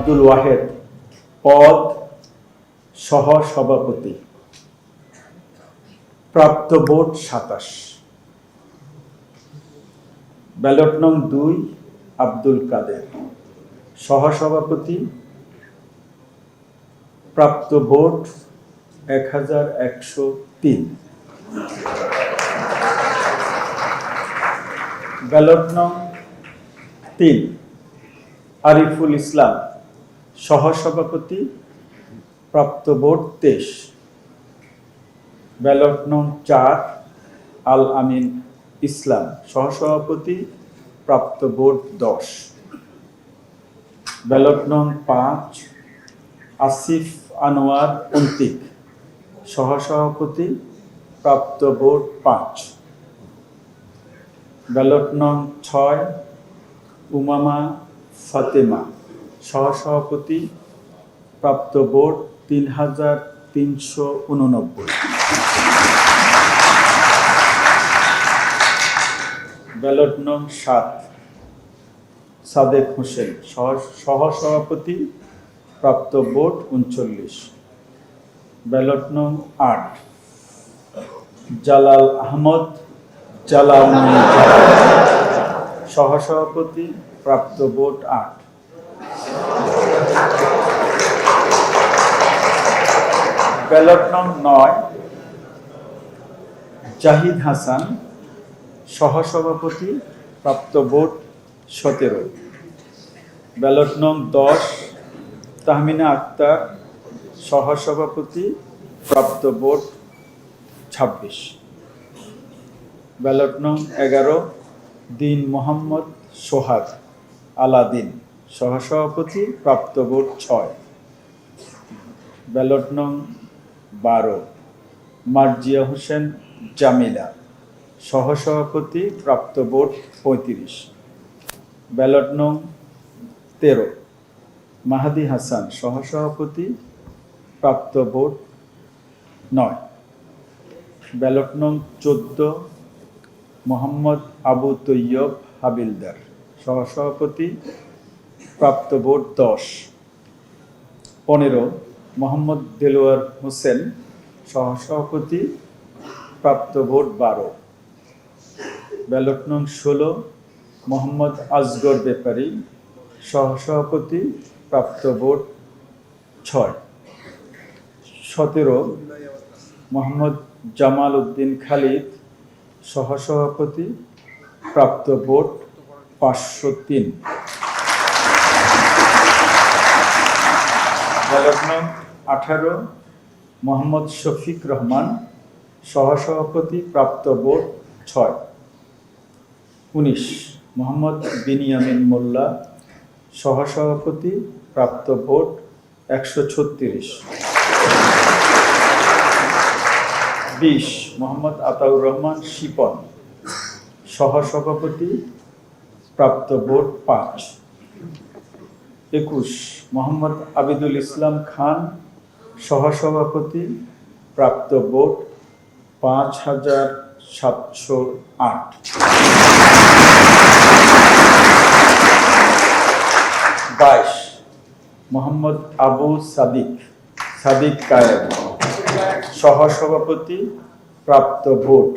আব্দুল ওয়াহেদ পদ সহ-সভাপতি, প্রাপ্ত ভোট ২৭। ব্যালট নং ২ আব্দুল কাদের সহ-সভাপতি, প্রাপ্ত ভোট ১১০৩। ব্যালট নং ৩ আরিফুল ইসলাম সহ-সভাপতি, প্রাপ্ত ভোট ২৩। ব্যালট নং ৪ আল আমিন ইসলাম সহ-সভাপতি, প্রাপ্ত ভোট ১০। ব্যালট নং ৫ আসিফ আনোয়ার অন্তিক সহ-সভাপতি, প্রাপ্ত ভোট ৫। ব্যালট নং ৬ উমামা ফাতেমা সহ-সভাপতি, প্রাপ্ত ভোট ৩৩৮৯। ব্যালট নং ৭ সাদেক হোসেন সহ-সভাপতি, প্রাপ্ত ভোট ৩৯। ব্যালট নং ৮ জালাল আহমদ সহ-সভাপতি, প্রাপ্ত ভোট ৮। ব্যালট নং ৯ জাহিদ হাসান সহ-সভাপতি, প্রাপ্ত ভোট ১৭। ব্যালট নং ১০ তাহমিনা আক্তার সহ-সভাপতি, প্রাপ্ত ভোট ২৬। ব্যালট নং ১১ দিন মোহাম্মদ সোহাগ আলাদিন সহ-সভাপতি, প্রাপ্ত ভোট ৬। ব্যালট নং ১২ মার্জিয়া হোসেন জামিলা সহ-সভাপতি, প্রাপ্ত ভোট ৩৫। ব্যালট নং ১৩ মাহাদি হাসান সহ-সভাপতি, প্রাপ্ত ভোট ৯। ব্যালট নং ১৪ মোহাম্মদ আবু তৈয়ব হাবিলদার সহ-সভাপতি, প্রাপ্ত ভোট ১০। ১৫ মোহাম্মদ দেলোয়ার হোসেন সহ-সভাপতি, প্রাপ্ত ভোট ১২। ব্যালট নং ১৬ মোহাম্মদ আজগর ব্যাপারী সহ-সভাপতি, প্রাপ্ত ভোট ৬। ১৭ মোহাম্মদ জামাল উদ্দিন খালিদ সহ-সভাপতি, প্রাপ্ত ভোট ৫০৩। ব্যালট নং ১৮ মোহাম্মদ শফিক রহমান সহ-সভাপতি, প্রাপ্ত ভোট ৬। ১৯ মোহাম্মদ বিনিয়ামিন মোল্লা সহ-সভাপতি, প্রাপ্ত ভোট ১৩৬। ২০ মোহাম্মদ আতাউর রহমান শিপন সহ-সভাপতি, প্রাপ্ত ভোট ৫। ২১ মোহাম্মদ আবিদুল ইসলাম খান সহ-সভাপতি, প্রাপ্ত ভোট ৫৭০৮। ২২ মোহাম্মদ আবু সাদিক কায়েম সহ-সভাপতি, প্রাপ্ত ভোট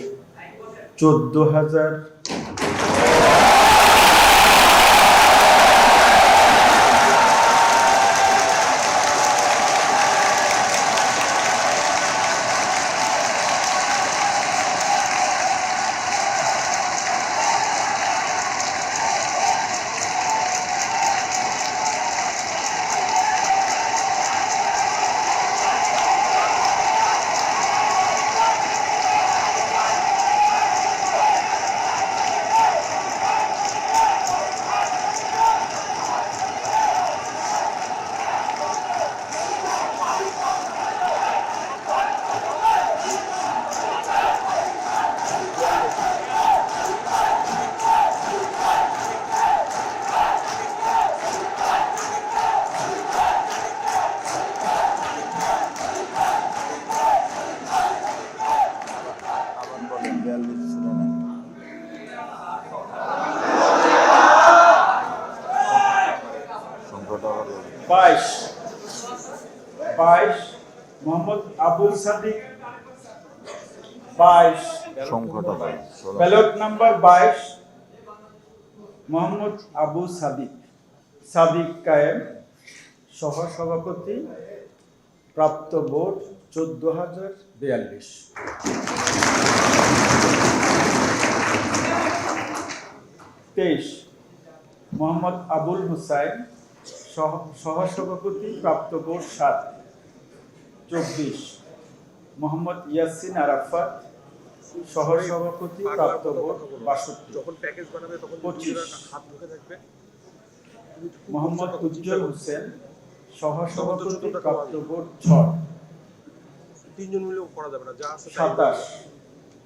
১৪,০০০। ২ 22 মোহাম্মদ আবুল সাদিক 22 সংখ্যাটা নাই ব্যালট নাম্বার 22 মোহাম্মদ আবু সাদিক সাদিক কায়েম সহসভাপতি প্রাপ্ত ভোট 14,042। 23 মোহাম্মদ আবুল হুসাইন সহসভাপতি প্রাপ্ত ভোট 7। 24 মোহাম্মদ ইয়াসিন আরাফাত সহসভাপতি প্রাপ্ত ভোট 62। যখন প্যাকেজ বানাবে তখন 25 হাত মুখে থাকবে। মোহাম্মদ উজ্জ্বল হোসেন সহসভাপতি প্রাপ্ত ভোট 6। তিনজন মিলেও করা যাবে না, যা আছে 27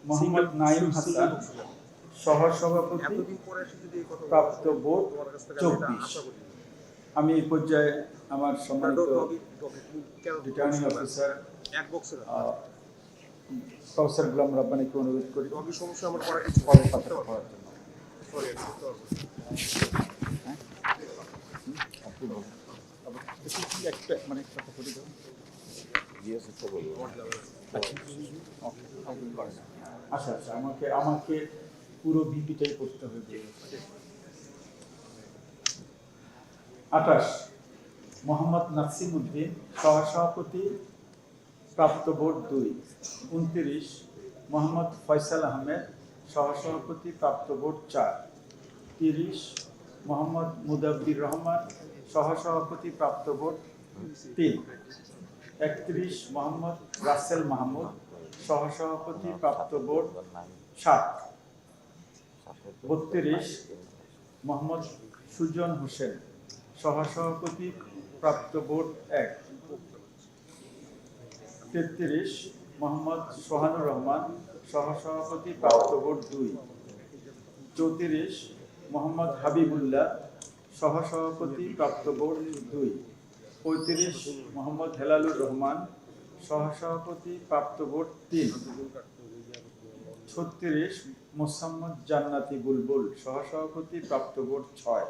মোহাম্মদ নাইম হাসান সহসভাপতি এতদিন পরে এসে যদি এই কথা প্রাপ্ত ভোট তোমার কাছ থেকে আমি এটা 24। আশা করি। আমি এই পর্যায়ে আমার সম্মানিত রিটার্নিং অফিসার এক বক্সে প্রফেসর গোলাম রাব্বানীকে অনুরোধ করি ডগি সমস্যা আমার করা কিছু পরে কথা বলার জন্য। সরি আমি করতে পারবো না। একটা কথা বলি দাও। আচ্ছা আচ্ছা আমাকে পুরো বিপিটাই করতে হবে। 28 মোহাম্মদ নাসিম উদ্দিন সহসভাপতি প্রাপ্ত ভোট 2। 29 মোহাম্মদ ফয়সাল আহমেদ সহসভাপতি প্রাপ্ত ভোট 4। 30 মোহাম্মদ মুদাব্বির রহমান সহসভাপতি প্রাপ্ত ভোট 3। 31 মোহাম্মদ রাসেল মাহমুদ সহসভাপতি প্রাপ্ত ভোট 7। 32 মোহাম্মদ সুজন হোসেন সহসভাপতি প্রাপ্ত ভোট 1। 33 মোহাম্মদ সোহানুর রহমান সহসভাপতি প্রাপ্ত ভোট 2। 34 মোহাম্মদ হাবিবুল্লাহ সহসভাপতি প্রাপ্ত ভোট 2। 35 মোহাম্মদ হেলালুর রহমান সহসভাপতি প্রাপ্ত ভোট 3। 36 মোসাম্মদ জান্নাতি বুলবুল সহসভাপতি প্রাপ্ত ভোট 6।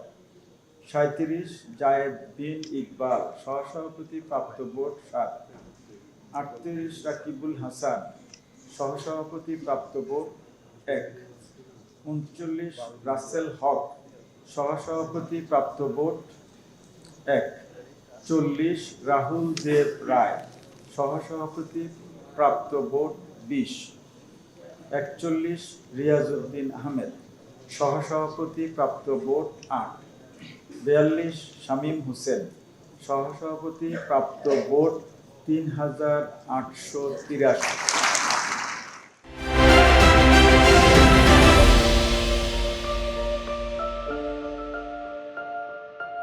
37 জায়েদ বিন ইকবাল সহসভাপতি প্রাপ্ত ভোট 7। 38 রাকিবুল হাসান সহসভাপতি প্রাপ্ত ভোট 1। 39 রাসেল হক সহসভাপতি প্রাপ্ত ভোট 1। 40 রাহুল দেব রায় সহসভাপতি প্রাপ্ত ভোট 20। 41 রিয়াজউদ্দিন আহমেদ সহসভাপতি প্রাপ্ত ভোট 8। 42 শামীম হোসেন সহসভাপতি প্রাপ্ত ভোট 3,883।